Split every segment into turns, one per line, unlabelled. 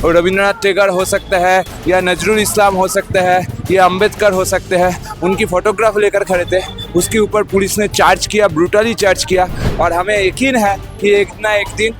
रविंद्रनाथ टैगोर हो सकता है, या नजरुल इस्लाम हो सकता है, या अंबेडकर हो सकते हैं, उनकी फोटोग्राफ लेकर खड़े थे। उसके ऊपर पुलिस ने चार्ज किया, ब्रूटली चार्ज किया। और हमें यकीन है कि एक ना एक दिन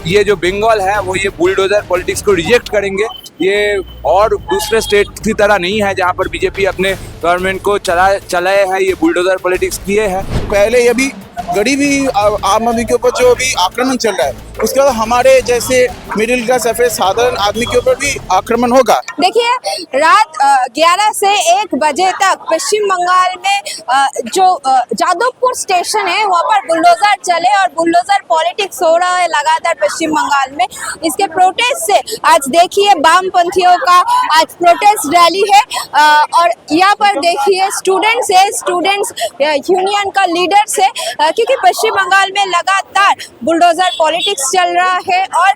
ये जो बंगाल है वो ये बुलडोजर पॉलिटिक्स को रिजेक्ट करेंगे। ये और दूसरे स्टेट की तरह नहीं है जहाँ पर बीजेपी अपने गवर्नमेंट को चलाए हैं, ये बुलडोजर पॉलिटिक्स किए हैं।
पहले ये भी गरीबी आम आदमी के ऊपर जो अभी आक्रमण चल रहा है, उसके बाद हमारे जैसे मिडिल क्लास या फिर साधारण आदमी के ऊपर भी आक्रमण होगा।
देखिए, रात 11 से 1 बजे तक पश्चिम बंगाल में जो जादवपुर स्टेशन है वहाँ पर बुलडोजर चले और बुलडोजर पॉलिटिक्स हो रहा है लगातार पश्चिम बंगाल में। इसके प्रोटेस्ट से आज देखिए वामपंथियों का आज प्रोटेस्ट रैली है और यहाँ पर देखिए स्टूडेंट्स है, स्टूडेंट्स यूनियन का लीडर्स है, क्योंकि पश्चिम बंगाल में लगातार बुलडोजर पॉलिटिक्स चल रहा है और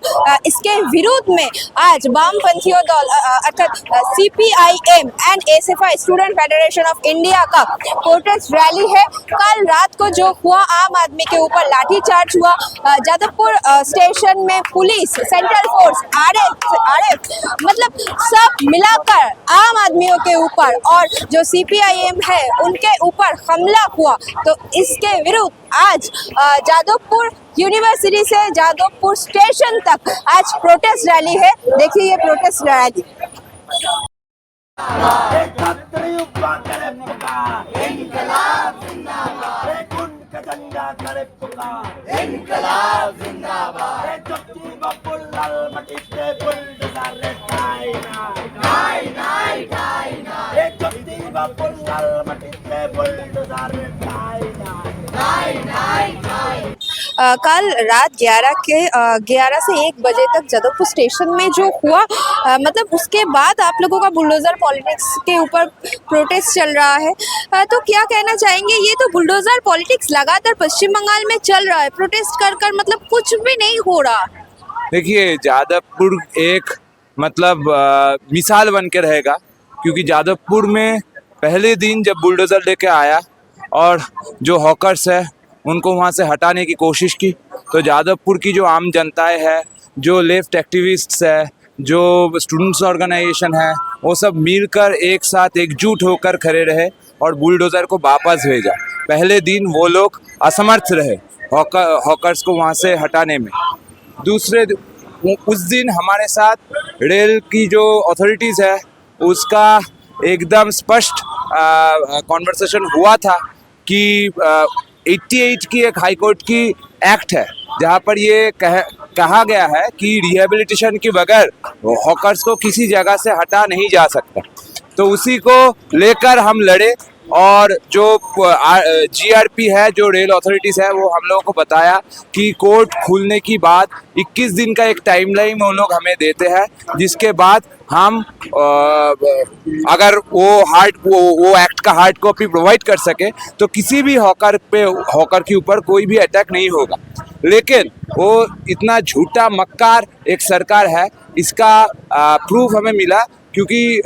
इसके विरोध में आज वामपंथियों दल अर्थात CPIM and SFI student federation of India का प्रोटेस्ट रैली है। कल रात को जो हुआ, आम आदमी के ऊपर लाठीचार्ज हुआ, जादवपुर स्टेशन में पुलिस, सेंट्रल फोर्स, RF मतलब सब मिलाकर आम आदमियों के ऊपर और जो CPIM है उनके ऊपर हमला हुआ। तो इसके विरुद्ध आज जादवपुर यूनिवर्सिटी से जादवपुर स्टेशन तक आज प्रोटेस्ट रैली है। देखिए ये प्रोटेस्ट रैली। कल रात 11 से 1 बजे तक जादवपुर स्टेशन में जो हुआ, मतलब उसके बाद आप लोगों का बुलडोजर पॉलिटिक्स के ऊपर प्रोटेस्ट चल रहा है। तो क्या कहना चाहेंगे? ये तो बुलडोजर पॉलिटिक्स लगातार पश्चिम बंगाल में चल रहा है, प्रोटेस्ट कर मतलब कुछ भी नहीं हो रहा।
देखिए, जादवपुर एक मतलब मिसाल बन के रहेगा, क्योंकि जादवपुर में पहले दिन जब बुलडोजर लेके आया और जो हॉकर्स है उनको वहाँ से हटाने की कोशिश की, तो जादवपुर की जो आम जनताएं है, जो लेफ्ट एक्टिविस्ट्स है, जो स्टूडेंट्स ऑर्गेनाइजेशन है, वो सब मिलकर एक साथ एकजुट होकर खड़े रहे और बुलडोजर को वापस भेजा। पहले दिन वो लोग असमर्थ रहे हॉकर्स को वहाँ से हटाने में। दूसरे उस दिन हमारे साथ रेल की जो अथॉरिटीज़ है उसका एकदम स्पष्ट कॉन्वर्सेशन हुआ था कि 88 की एक हाई कोर्ट की एक्ट है जहाँ पर ये कहा गया है कि रिहेबिलिटेशन के बगैर हॉकर्स को किसी जगह से हटा नहीं जा सकता। तो उसी को लेकर हम लड़े और जो GRP है, जो रेल अथॉरिटीज़ है, वो हम लोगों को बताया कि कोर्ट खुलने की बाद 21 दिन का एक टाइमलाइन वो लोग हमें देते हैं, जिसके बाद हम अगर वो एक्ट का हार्ड कॉपी प्रोवाइड कर सके तो किसी भी हॉकर के ऊपर कोई भी अटैक नहीं होगा। लेकिन वो इतना झूठा मक्कार एक सरकार है, इसका प्रूफ हमें मिला, क्योंकि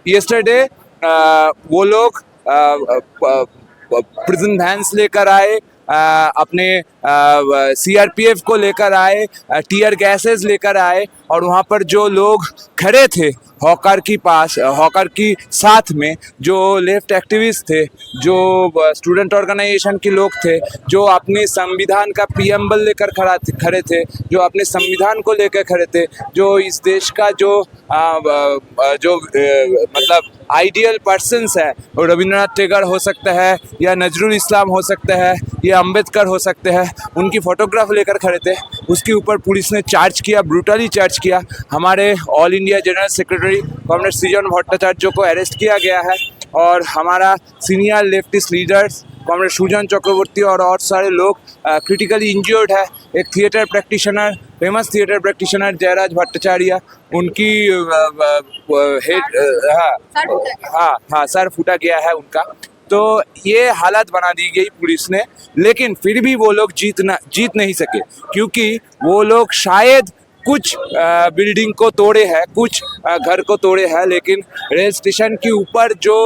येस्टरडे वो लोग प्रिजन वैन्स लेकर आए, अपने CRPF को लेकर आए, टीयर गैसेस लेकर आए और वहाँ पर जो लोग खड़े थे हॉकर की साथ में, जो लेफ्ट एक्टिविस्ट थे, जो स्टूडेंट ऑर्गेनाइजेशन के लोग थे, जो अपने संविधान का प्रीएम्बल लेकर खड़े थे, जो अपने संविधान को लेकर खड़े थे, जो इस देश का जो मतलब आइडियल पर्सन्स है, वो रविंद्रनाथ टैगोर हो सकता है, या नजरुल इस्लाम हो सकता है, या अंबेडकर हो सकते हैं, उनकी फोटोग्राफ लेकर खड़े थे। उसके ऊपर पुलिस ने चार्ज किया, ब्रूटली चार्ज किया। हमारे all India general secretary comrade Srijan Bhattacharya को अरेस्ट किया गया है और हमारा senior leftist leaders comrade Sujan Chakraborty और सारे लोग क्रिटिकली इंजर्ड है। एक theatre practitioner, famous theatre practitioner Jayraj Bhattacharya, उनकी हेड सर फूटा गया है उनका। तो ये हालत बना दी गई पुलिस ने, लेकिन फिर भी वो लोग जीत नहीं सके, क्योंकि वो लोग शायद कुछ बिल्डिंग को तोड़े हैं, कुछ घर को तोड़े हैं, लेकिन रेल स्टेशन के ऊपर जो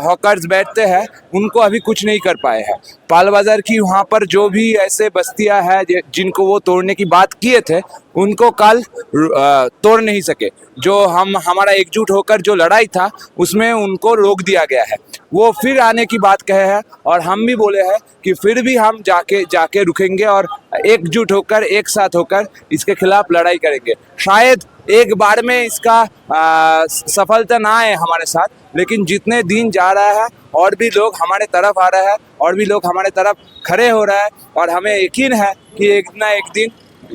हॉकर्स बैठते हैं उनको अभी कुछ नहीं कर पाए हैं। पाल बाजार की वहाँ पर जो भी ऐसे बस्तियां हैं जिनको वो तोड़ने की बात किए थे, उनको कल तोड़ नहीं सके। जो हमारा एकजुट होकर जो लड़ाई था उसमें उनको रोक दिया गया है। वो फिर आने की बात कहे हैं और हम भी बोले हैं कि फिर भी हम जाके रुकेंगे और एकजुट होकर, एक साथ होकर इसके खिलाफ लड़ाई करेंगे। शायद एक बार में इसका सफलता ना आए हमारे साथ, लेकिन जितने दिन जा रहा है और भी लोग हमारे तरफ आ रहे हैं और भी लोग हमारे तरफ खड़े हो रहे हैं, और हमें यकीन है कि एक ना एक दिन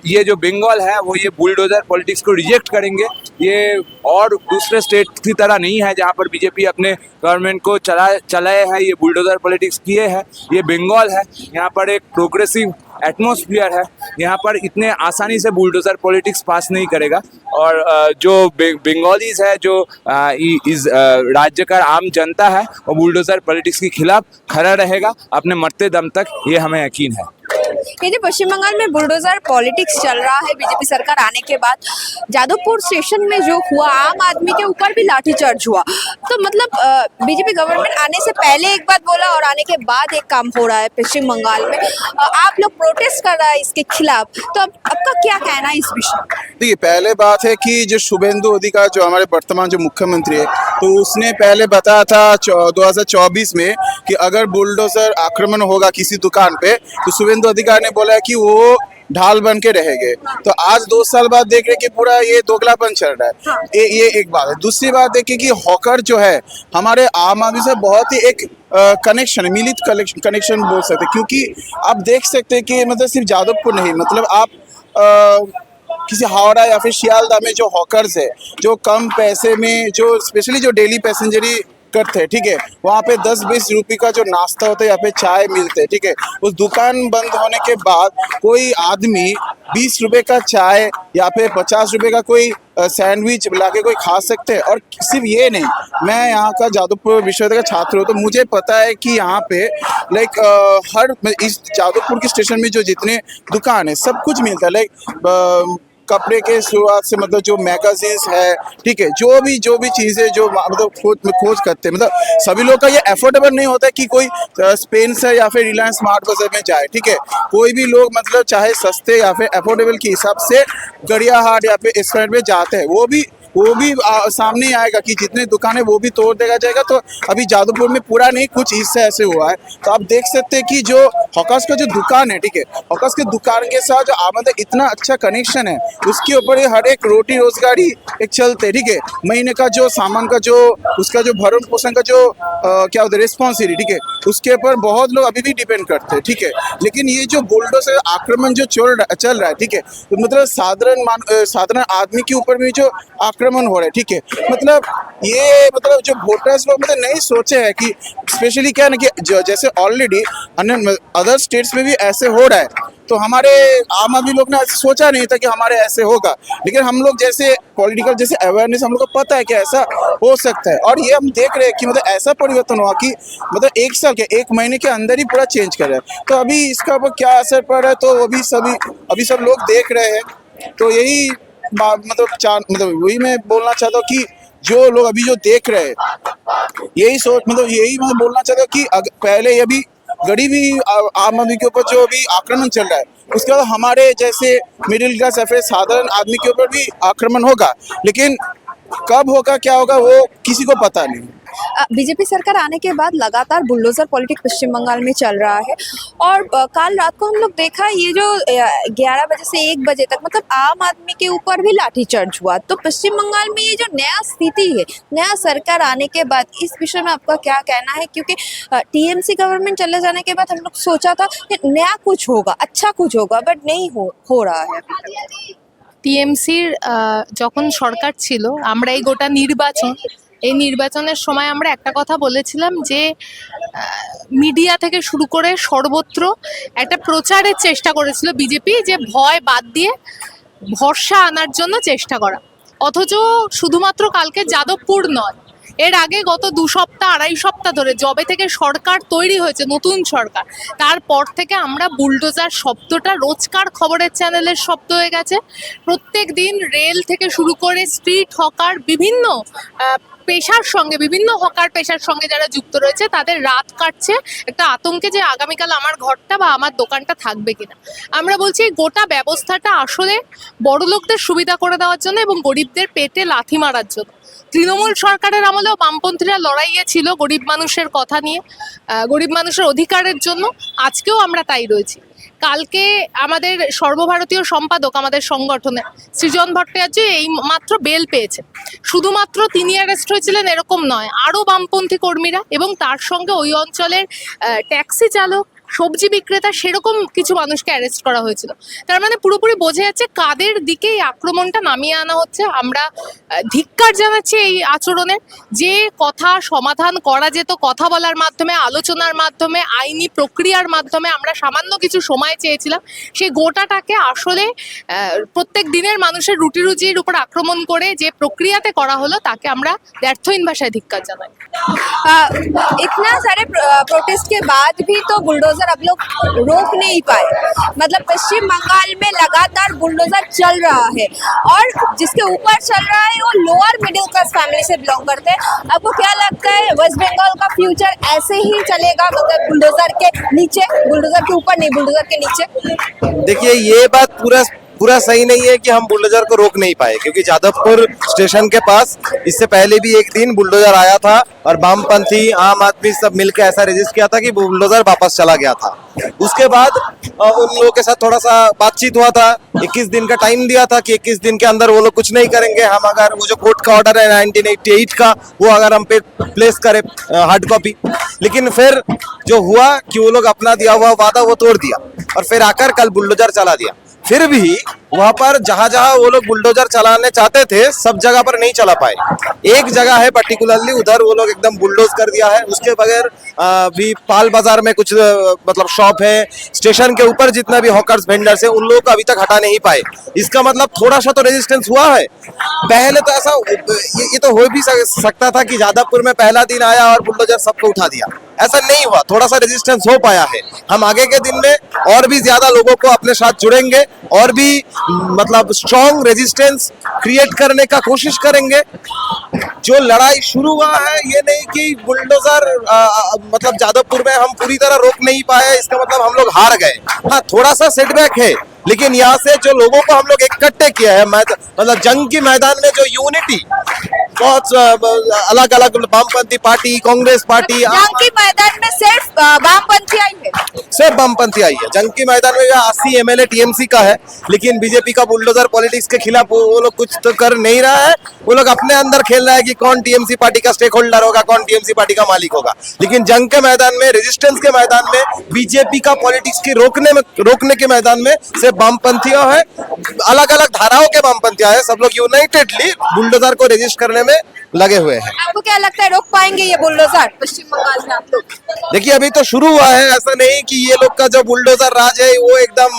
ये जो बंगाल है वो ये बुलडोजर पॉलिटिक्स को रिजेक्ट करेंगे। ये और दूसरे स्टेट की तरह नहीं है जहाँ पर बीजेपी अपने गवर्नमेंट को चलाए हैं, ये बुलडोजर पॉलिटिक्स किए हैं। ये बंगाल है, यहाँ पर एक प्रोग्रेसिव एटमॉस्फेयर है, यहाँ पर इतने आसानी से बुलडोजर पॉलिटिक्स पास नहीं करेगा। और जो बंगालीज है, जो इस राज्य का आम जनता है, वो बुलडोजर पॉलिटिक्स के खिलाफ खड़ा रहेगा अपने मरते दम तक, ये हमें यकीन है।
ये जो पश्चिम बंगाल में बुलडोजर पॉलिटिक्स चल रहा है बीजेपी सरकार आने के बाद, जादवपुर स्टेशन में जो हुआ, आम आदमी के ऊपर भी लाठीचार्ज हुआ, तो मतलब बीजेपी गवर्नमेंट आने से पहले एक बात बोला और आने के बाद एक काम हो रहा है पश्चिम बंगाल में। आप लोग प्रोटेस्ट कर रहा है इसके खिलाफ, तो आपका क्या कहना है इस विषय?
देखिए, पहले बात है कि जो शुभेंदु अधिकारी जो हमारे वर्तमान जो मुख्यमंत्री है, तो उसने पहले बताया था 2024 में कि अगर बुलडोजर आक्रमण होगा किसी दुकान पे, तो शुभेंदु अधिकारी ने बोला कि वो ढाल बन के रहेंगे। तो आज 2 साल बाद देख रहे कि पूरा ये दोगलापन चल रहा है। ये एक बात है। दूसरी बात देखिए कि हॉकर जो है हमारे आम आदमी से बहुत ही एक कनेक्शन है, मिलित कनेक्शन बोल सकते हैं, क्योंकि आप देख सकते हैं कि मतलब सिर्फ जादवपुर नहीं, मतलब आप किसी हावड़ा या फिर शियालदह में जो हॉकर्स है, जो कम पैसे में, जो स्पेशली जो डेली पैसेंजरी करते हैं, ठीक है, वहाँ पे 10-20 रुपये का जो नाश्ता होता है या फिर चाय मिलते हैं, ठीक है। उस दुकान बंद होने के बाद कोई आदमी 20 रुपये का चाय या फिर 50 रुपये का कोई सैंडविच ला के कोई खा सकते हैं। और सिर्फ ये नहीं, मैं यहाँ का जादवपुर विश्वविद्यालय का छात्र हूँ, तो मुझे पता है कि यहाँ पे हर इस जादवपुर के स्टेशन में जो जितने दुकान है सब कुछ मिलता है। कपड़े के शुरुआत से मतलब जो मैगजीन्स है, ठीक है, जो भी चीज़ें जो मतलब खोज करते हैं, मतलब सभी लोग का ये अफोर्डेबल नहीं होता है कि कोई स्पेंसर या फिर रिलायंस स्मार्ट बाजार में जाए, ठीक है। कोई भी लोग मतलब चाहे सस्ते या फिर अफोर्डेबल के हिसाब से गड़ियाहाट या फिर एस्प्लैनेड में जाते हैं, वो भी सामने आएगा कि जितने दुकानें वो भी तोड़ देगा जाएगा। तो अभी जादवपुर में पूरा नहीं, कुछ हिस्से ऐसे हुआ है। तो आप देख सकते हैं कि जो हॉकर्स का जो दुकान है, ठीक है, हॉकर्स के दुकान के साथ जो आमद इतना अच्छा कनेक्शन है, उसके ऊपर ये हर एक रोटी रोजगारी एक चलते, ठीक है। महीने का जो सामान का जो उसका जो भरण पोषण का जो क्या होता है रिस्पॉन्सिबिलिटी, ठीक है, उसके ऊपर बहुत लोग अभी भी डिपेंड करते हैं, ठीक है। लेकिन ये जो बुलडोजर आक्रमण जो चल रहा है, ठीक है, तो मतलब साधारण आदमी के ऊपर भी जो आक्रमण हो रहा है, ठीक है, मतलब ये मतलब जो वोटर्स लोग मतलब नहीं सोचे हैं कि स्पेशली क्या है ना कि जैसे ऑलरेडी अदर स्टेट्स में भी ऐसे हो रहा है, तो हमारे आम आदमी लोग ने ऐसे सोचा नहीं था कि हमारे ऐसे होगा। लेकिन हम लोग जैसे पॉलिटिकल जैसे अवेयरनेस हम लोग को पता है कि ऐसा हो सकता है, और ये हम देख रहे हैं कि मतलब ऐसा परिवर्तन हुआ कि मतलब 1 साल के 1 महीने के अंदर ही पूरा चेंज कर रहा है। तो अभी इसका क्या असर पड़ रहा है, तो अभी सब लोग देख रहे हैं। तो यही मतलब वही मैं बोलना चाहता हूँ कि जो लोग अभी जो देख रहे हैं, यही मैं बोलना चाहता हूँ कि पहले ये भी गरीबी आम आदमी के ऊपर जो अभी आक्रमण चल रहा है, उसके बाद हमारे जैसे मिडिल क्लास या फिर साधारण आदमी के ऊपर भी आक्रमण होगा। लेकिन कब होगा, क्या होगा, वो किसी को पता नहीं।
बीजेपी सरकार आने के बाद लगातार बुलडोजर पॉलिटिक्स पश्चिम बंगाल में चल रहा है, और कल रात को हम लोग देखा ये जो 11 बजे से 1 बजे तक मतलब आम आदमी के ऊपर भी लाठीचार्ज हुआ। तो पश्चिम बंगाल में ये जो नया स्थिति है, नया सरकार आने के बाद, इस विषय में आपका क्या कहना है? क्योंकि टीएमसी गवर्नमेंट चले जाने के बाद हम लोग सोचा था कि नया कुछ होगा, अच्छा कुछ होगा, बट नहीं हो रहा है।
টিএমসির যখন সরকার ছিল, আমরা এই গোটা নির্বাচনের সময় আমরা একটা কথা বলেছিলাম যে মিডিয়া থেকে শুরু করে সর্বত্র একটা প্রচারের চেষ্টা করেছিল বিজেপি, যে ভয় বাদ দিয়ে ভরসা আনার জন্য চেষ্টা করা। অথচ শুধুমাত্র কালকে যাদবপুর নয়, এর আগে গত 2 সপ্তাহ 2.5 সপ্তাহ ধরে যবে থেকে সরকার তৈরি হয়েছে, নতুন সরকার, তারপর থেকে আমরা বুলডোজার শব্দটা রোজকার খবরের চ্যানেলের শব্দ হয়ে গেছে। প্রত্যেক দিন রেল থেকে শুরু করে স্ট্রিট হকার, বিভিন্ন পেশার সঙ্গে, বিভিন্ন হকার পেশার সঙ্গে যারা যুক্ত রয়েছে তাদের রাত কাটছে একটা আতঙ্কে যে আগামীকাল আমার ঘরটা বা আমার দোকানটা থাকবে কিনা। আমরা বলছি গোটা ব্যবস্থাটা আসলে বড়লোকদের সুবিধা করে দেওয়ার জন্য এবং গরিবদের পেটে লাথি মারার জন্য। তৃণমূল সরকারের আমলেও বামপন্থীরা লড়াইয়ে ছিল গরিব মানুষের কথা নিয়ে, গরিব মানুষের অধিকারের জন্য। আজকেও আমরা তাই রয়েছি। কালকে আমাদের সর্বভারতীয় সম্পাদক আমাদের সংগঠনে সৃজন ভট্টাচার্য এই মাত্র বেল পেয়েছে। শুধুমাত্র তিনি অ্যারেস্ট হয়েছিলেন এরকম নয়, আরও বামপন্থী কর্মীরা এবং তার সঙ্গে ওই অঞ্চলের ট্যাক্সি চালক, সবজি বিক্রেতা, সেরকম কিছু মানুষকে অ্যারেস্ট করা হয়েছিল। তার মানে পুরোপুরি বোঝা যাচ্ছে কাদের দিকে এই আক্রমণটা নামিয়ে আনা হচ্ছে। আমরা ধিক্কার জানাচ্ছি এই আচরণের। যে কথা সমাধান করা যেত কথা বলার মাধ্যমে, আলোচনার মাধ্যমে, আইনি প্রক্রিয়ার মাধ্যমে, আমরা সামান্য কিছু সময় চেয়েছিলাম, সেই গোটাটাকে আসলে প্রত্যেক দিনের মানুষের রুটি রুজির উপর আক্রমণ করে যে প্রক্রিয়াতে করা হলো তাকে আমরা ব্যর্থহীন ভাষায় ধিক্কার জানাই।
इतना सारे प्रोटेस्ट के बाद भी तो बुलडोजर अब लोग रोक नहीं पाए। मतलब पश्चिम बंगाल में लगातार बुलडोजर चल रहा है और जिसके ऊपर चल रहा है वो लोअर मिडिल क्लास फैमिली से बिलोंग करते हैं। आपको क्या लगता है वेस्ट बंगाल का फ्यूचर ऐसे ही चलेगा, मतलब बुलडोजर के नीचे, बुलडोजर के ऊपर नहीं, बुलडोजर के नीचे?
देखिए, ये बात पूरा सही नहीं है कि हम बुलडोजर को रोक नहीं पाए, क्योंकि जादवपुर स्टेशन के पास इससे पहले भी एक दिन बुलडोजर आया था और वामपंथी, आम आदमी सब मिलकर ऐसा रजिस्ट किया था कि बुलडोजर वापस चला गया था। उसके बाद उन लोगों के साथ थोड़ा सा बातचीत हुआ था, 21 दिन का टाइम दिया था कि 21 दिन के अंदर वो लोग कुछ नहीं करेंगे। हम अगर वो जो कोर्ट का ऑर्डर है 1988 का, वो अगर हम पे प्लेस करें हार्ड कॉपी, लेकिन फिर जो हुआ कि वो लोग अपना दिया हुआ वादा वो तोड़ दिया और फिर आकर कल बुलडोजर चला दिया। फिर भी वहां पर जहां जहां वो लोग बुलडोजर चलाने चाहते थे सब जगह पर नहीं चला पाए। एक जगह है पर्टिकुलरली, उधर वो लोग एकदम बुलडोज कर दिया है। उसके बगैर भी पाल बाजार में कुछ मतलब शॉप है, स्टेशन के ऊपर जितना भी हॉकर्स वेंडर्स है, उन लोगों को अभी तक हटा नहीं पाए। इसका मतलब थोड़ा सा तो रेजिस्टेंस हुआ है। पहले तो ऐसा ये तो हो भी सकता था कि जादवपुर में पहला दिन आया और बुलडोजर सबको उठा दिया, ऐसा नहीं हुआ। थोड़ा सा रेजिस्टेंस हो पाया है। हम आगे के दिन में और भी ज्यादा लोगों को अपने साथ जुड़ेंगे और भी मतलब स्ट्रॉन्ग रेजिस्टेंस क्रिएट करने का कोशिश करेंगे। जो लड़ाई शुरू हुआ है, ये नहीं कि बुलडोजर मतलब जादवपुर में हम पूरी तरह रोक नहीं पाए, इसका मतलब हम लोग हार गए। हाँ, थोड़ा सा सेटबैक है, लेकिन यहाँ से जो लोगों को हम लोग इकट्ठे किया है, मतलब जंग के मैदान में जो यूनिटी, बहुत अलग अलग वामपंथी पार्टी, कांग्रेस पार्टी,
जंग के मैदान में सिर्फ वामपंथी आई है,
सिर्फ वामपंथी आई है। जंग के मैदान में 80 MLA टीएमसी का है, लेकिन बीजेपी का बुलडोजर पॉलिटिक्स के खिलाफ वो लोग कुछ तो कर नहीं रहा है। वो लोग अपने अंदर खेल रहा है कि कौन टीएमसी पार्टी का स्टेक होल्डर होगा, कौन टीएमसी पार्टी का मालिक होगा। लेकिन जंग के मैदान में, रेजिस्टेंस के मैदान में, बीजेपी का पॉलिटिक्स की रोकने के मैदान में सिर्फ वामपंथियों है, अलग अलग धाराओं के वामपंथियां है, सब लोग यूनाइटेडली बुलडोजर को रजिस्ट करने में लगे हुए हैं।
आपको क्या लगता है रोक पाएंगे ये बुलडोजर पश्चिम बंगाल में आप लोग?
देखिए, अभी तो शुरू हुआ है, ऐसा नहीं कि ये लोग का जो बुलडोजर राज है वो एकदम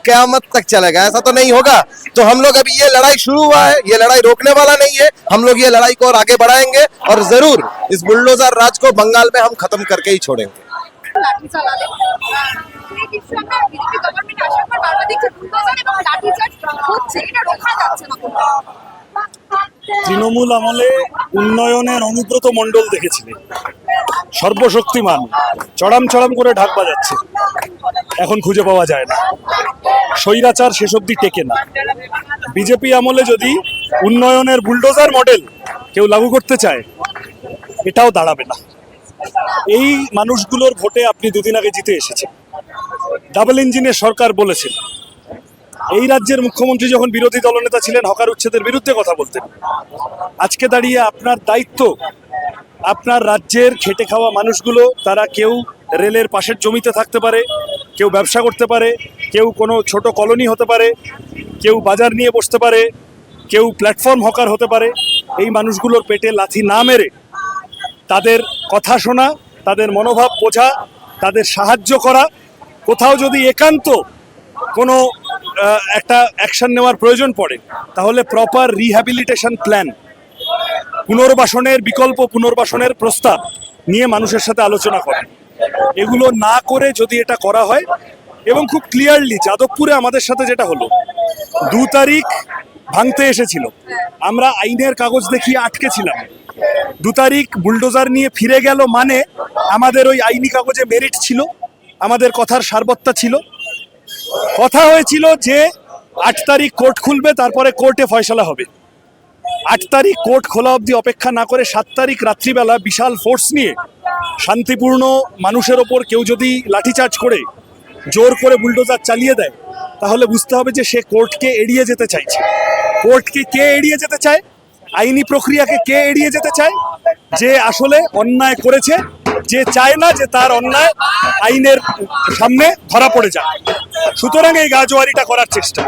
कयामत तक चलेगा, ऐसा तो नहीं होगा। तो हम लोग अभी ये लड़ाई शुरू हुआ है, ये लड़ाई रोकने वाला नहीं है। हम लोग ये लड़ाई को और आगे बढ़ाएंगे और जरूर इस बुलडोजर राज को बंगाल में हम खत्म करके ही छोड़ेंगे।
লাঠি চালালে কিছু আমরা বিজেপি গভর্নমেন্ট আসার পর বারবার দেখছি বুলডোজার এবং লাঠিচার্জ হচ্ছে, এটা রোখা যাচ্ছে না।
তৃণমূল আমলে উন্নয়নের অনুব্রত মণ্ডল দেখেছিলেন, সর্বশক্তিমান, চড়াম চড়াম করে ঢাক বাজাচ্ছে, এখন খুঁজে পাওয়া যায় না। স্বৈরাচার শেষ অবধি টেকে না। বিজেপি আমলে যদি উন্নয়নের বুলডোজার মডেল কেউ লাগু করতে চায়, এটাও দাঁড়াবে না। এই মানুষগুলোর ভোটে আপনি দুদিন আগে জিতে এসেছেন। ডাবল ইঞ্জিনের সরকার বলেছেন। এই রাজ্যের মুখ্যমন্ত্রী যখন বিরোধী দলনেতা ছিলেন, হকার উচ্ছেদের বিরুদ্ধে কথা বলতেন। আজকে দাঁড়িয়ে আপনার দায়িত্ব, আপনার রাজ্যের খেটে খাওয়া মানুষগুলো, তারা কেউ রেলের পাশের জমিতে থাকতে পারে, কেউ ব্যবসা করতে পারে, কেউ কোনো ছোট কলোনি হতে পারে, কেউ বাজার নিয়ে বসতে পারে, কেউ প্ল্যাটফর্ম হকার হতে পারে। এই মানুষগুলোর পেটে লাথি না মেরে তাদের কথা শোনা, তাদের মনোভাব বোঝা, তাদের সাহায্য করা, কোথাও যদি একান্ত কোনো একটা অ্যাকশন নেওয়ার প্রয়োজন পড়ে, তাহলে প্রপার রিহ্যাবিলিটেশন প্ল্যান পুনর্বাসনের বিকল্প পুনর্বাসনের প্রস্তাব নিয়ে মানুষের সাথে আলোচনা করেন। এগুলো না করে যদি এটা করা হয়, এবং খুব ক্লিয়ারলি যাদবপুরে আমাদের সাথে যেটা হলো, 2 তারিখ ভাঙতে এসেছিল, আমরা আইনের কাগজ দেখিয়ে আটকে ছিলাম। 2 তারিখ বুলডোজার নিয়ে ফিরে গেল, মানে আমাদের ওই আইনি কাগজে মেরিট ছিল, আমাদের কথার সারবত্তা ছিল। কথা হয়েছিল যে 8 তারিখ কোর্ট খুলবে, তারপরে কোর্টে ফয়সালা হবে। 8 তারিখ কোর্ট খোলা অবধি অপেক্ষা না করে 7 তারিখ রাত্রিবেলা বিশাল ফোর্স নিয়ে শান্তিপূর্ণ মানুষের ওপর কেউ যদি লাঠিচার্জ করে জোর করে বুলডোজার চালিয়ে দেয়, তাহলে বুঝতে হবে যে সে কোর্টকে এড়িয়ে যেতে চাইছে। কোর্টকে কে এড়িয়ে যেতে চায়? আইনি প্রক্রিয়াকে কে এড়িয়ে যেতে চায়? যে আসলে অন্যায় করেছে, যে চায় না যে তার অন্যায় আইনের সামনে ধরা পড়ে যায়। সুতরাং এই গাজোয়ারিটা করার চেষ্টা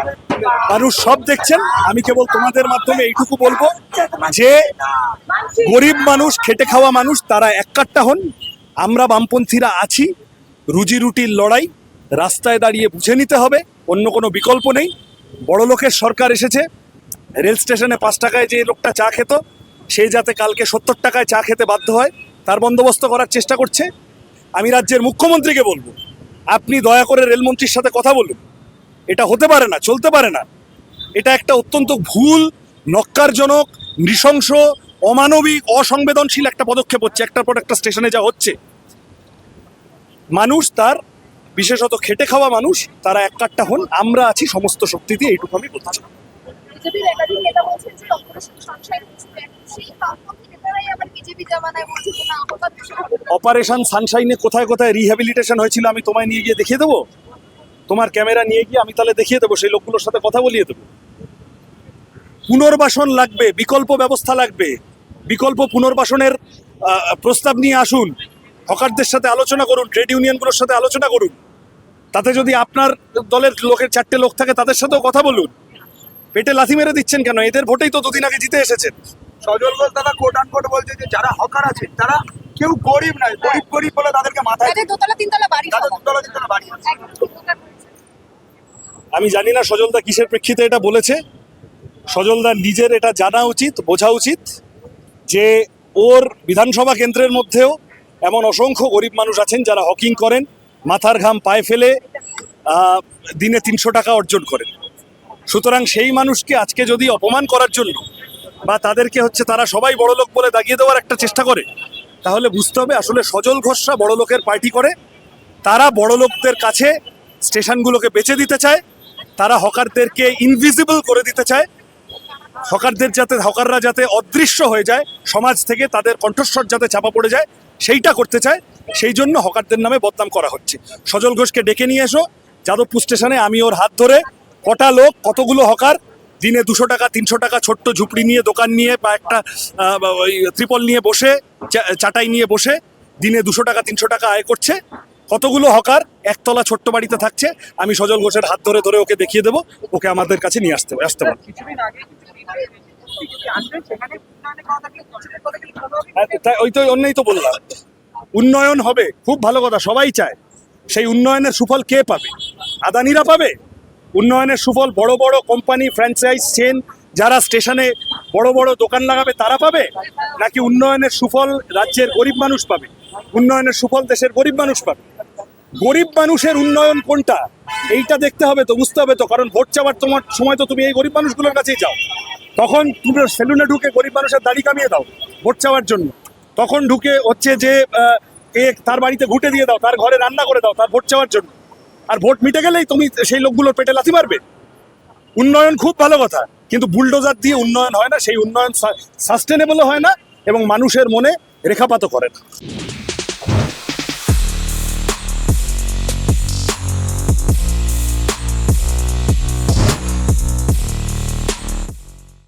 মানুষ সব দেখছেন। আমি কেবল তোমাদের মাধ্যমে এইটুকু বলবো যে গরিব মানুষ, খেটে খাওয়া মানুষ, তারা এককাট্টা হন। আমরা বামপন্থীরা আছি, রুজি রুটির লড়াই রাস্তায় দাঁড়িয়ে বুঝে নিতে হবে, অন্য কোনো বিকল্প নেই। বড় লোকের সরকার এসেছে, রেল স্টেশনে 5 টাকায় যে লোকটা চা খেত, সে যাতে কালকে 70 টাকায় চা খেতে বাধ্য হয়, তার বন্দোবস্ত করার চেষ্টা করছে। আমি রাজ্যের মুখ্যমন্ত্রীকে বলবো, আপনি দয়া করে রেলমন্ত্রীর সাথে কথা বলুন। এটা হতে পারে না, চলতে পারে না। এটা একটা অত্যন্ত ভুল, নক্কারজনক, নৃশংস, অমানবিক, অসংবেদনশীল একটা পদক্ষেপ হচ্ছে। একটার পর একটা স্টেশনে যা হচ্ছে, মানুষ তার, বিশেষত খেটে খাওয়া মানুষ, তারা এককাট্টা হন। আমরা আছি সমস্ত শক্তি দিয়ে, এইটুকু আমি বলতে চাই।
বিজেপির একাধিক নেতা বলছেন যে অপারেশন সানশাইন সেই বামপন্থী নেতারাই আবার বিজেপি জামানায় বলছে যে না, হঠাৎ
অপারেশন সানশাইনে কোথায় কোথায় রিহ্যাবিলিটেশন হয়েছিল আমি তোমায় নিয়ে গিয়ে দেখিয়ে দেবো। তোমার ক্যামেরা নিয়ে গিয়ে আমি তাহলে দেখিয়ে দেবো, সেই লোকগুলোর সাথে কথা বলিয়ে দেবো। পুনর্বাসন লাগবে, বিকল্প ব্যবস্থা লাগবে। বিকল্প পুনর্বাসনের প্রস্তাব নিয়ে আসুন, হকারদের সাথে আলোচনা করুন, ট্রেড ইউনিয়নগুলোর সাথে আলোচনা করুন। তাতে যদি আপনার দলের লোকের 4টে লোক থাকে, তাদের সাথেও কথা বলুন। পেটে লাথি মেরে দিচ্ছেন কেন? এদের ভোটেই তো 2 দিন আগে জিতে এসেছেন।
সজল ঘোষ দাদা কোট আনকোট বলছে যে যারা হকার আছে তারা কেউ গরিব নয়, গরিব বলে তাদেরকে মাথায়
তাদের দোতলা তিনতলা বাড়ি
তাদের দুতলা তিনতলা বাড়ি আছে।
একদম ঠিক কথা বলেছেন।
আমি জানি না সজলদা কিসের প্রেক্ষিতে এটা বলেছে। সজলদার নিজের এটা জানা উচিত, বোঝা উচিত যে ওর বিধানসভা কেন্দ্রের মধ্যেও এমন অসংখ্য গরিব মানুষ আছেন যারা হকিং করেন, মাথার ঘাম পায়ে ফেলে দিনে 300 টাকা অর্জন করেন। সুতরাং সেই মানুষকে আজকে যদি অপমান করার জন্য বা তাদেরকে তারা সবাই বড় লোক বলে দাগিয়ে দেওয়ার একটা চেষ্টা করে, তাহলে বুঝতে হবে আসলে সজল ঘোষরা বড় লোকের পার্টি করে। তারা বড় লোকদের কাছে স্টেশনগুলোকে বেচে দিতে চায়, তারা হকারদেরকে ইনভিজিবল করে দিতে চায়, হকাররা যাতে অদৃশ্য হয়ে যায় সমাজ থেকে, তাদের কণ্ঠস্বর যাতে চাপা পড়ে যায়, সেইটা করতে চায়। সেই জন্য হকারদের নামে বদনাম করা হচ্ছে। সজল ঘোষকে ডেকে নিয়ে এসো যাদবপুর স্টেশনে, আমি ওর হাত ধরে কটা লোক, কতগুলো হকার দিনে 200 টাকা 300 টাকা ছোট্ট ঝুপড়ি নিয়ে, দোকান নিয়ে বা একটা ওই ত্রিপল নিয়ে বসে, চাটাই নিয়ে বসে দিনে 200 টাকা 300 টাকা আয় করছে, কতগুলো হকার একতলা ছোট্ট বাড়িতে থাকছে, আমি সজল ঘোষের হাত ধরে ধরে ওকে দেখিয়ে দেবো, ওকে আমাদের কাছে নিয়ে আসতে পারে। ওই তো অন্যই তো বললাম, উন্নয়ন হবে, খুব ভালো কথা, সবাই চায়। সেই উন্নয়নের সুফল কে পাবে? আদানিরা পাবে? উন্নয়নের সুফল বড় বড় কোম্পানি, ফ্র্যাঞ্চাইজ চেন যারা স্টেশনে বড় বড় দোকান লাগাবে তারা পাবে? নাকি উন্নয়নের সুফল রাজ্যের গরিব মানুষ পাবে? উন্নয়নের সুফল দেশের গরিব মানুষ পাবে। গরিব মানুষের উন্নয়ন কোনটা এইটা দেখতে হবে তো, বুঝতে হবে তো। কারণ ভোট চাওয়ার তোমার সময় তো তুমি এই গরিব মানুষগুলোর কাছেই যাও। তখন তুমি সেলুনে ঢুকে গরিব মানুষের দাড়ি কামিয়ে দাও ভোট চাওয়ার জন্য। তখন ঢুকে যে তার বাড়িতে ঘুঁটে দিয়ে দাও, তার ঘরে রান্না করে দাও তার ভোট চাওয়ার জন্য। আর ভোট মিটে গেলেই তুমি সেই লোকগুলোর পেটে লাথি মারবে। উন্নয়ন খুব ভালো কথা, কিন্তু বুলডোজার দিয়ে উন্নয়ন হয় না, সেই উন্নয়ন সাস্টেনেবল হয় না এবং মানুষের মনে রেখাপাতও করে না।